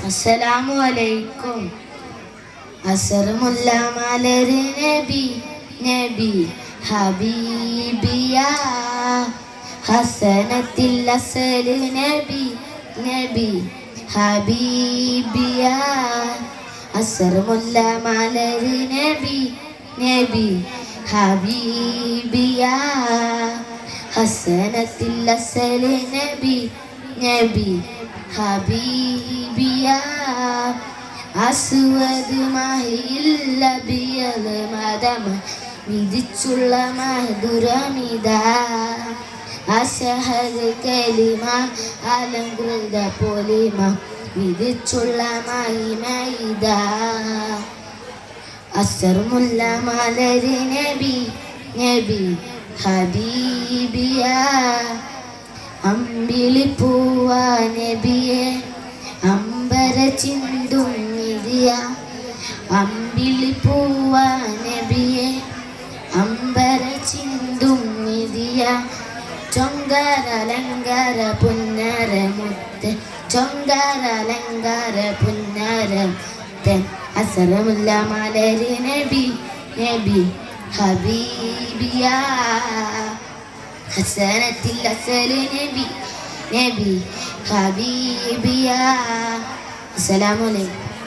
അസ്സലാമു അലൈക്കും. അസറുമുല്ല മലര് നബി നബി ഹബീബിയ ഹസനത്തിൽ അസല് നബി നബി ഹബീബിയ അസറുമുല്ല മലര് നബി നബി ഹബീബിയ ഹസനത്തിൽ അസല് നബി നബി ഹബീബിയ അസ്വദ് മഹില്ല ബിയൽ മദമ വിധിച്ചുള്ള മധുരമിത അശഹദ് കലിമ അലങ്കൃത പൊലിമ വിധിച്ചുള്ള മഹിമയിത അസറുമുല്ല മലര് നബി നബി ഹബീബിയ അമ്പിളിപ്പൂവ നബിയെ അമ്പര ചിന്തും നിധിയ അമ്പിളിപ്പൂവ നബിയെ അമ്പര ചിന്തും നിധിയ ചൊങ്കരലങ്കാര പുന്നര മുത്ത് ചൊങ്കരലങ്കാര പുന്നര മുത്ത് അസറുമുല്ല മലര് നബി നബി ഹബീബിയ ഹസനത്തിൽ അസല് നബി നബി ഹബീബിയ. അസ്സലാമു അലൈക്കും.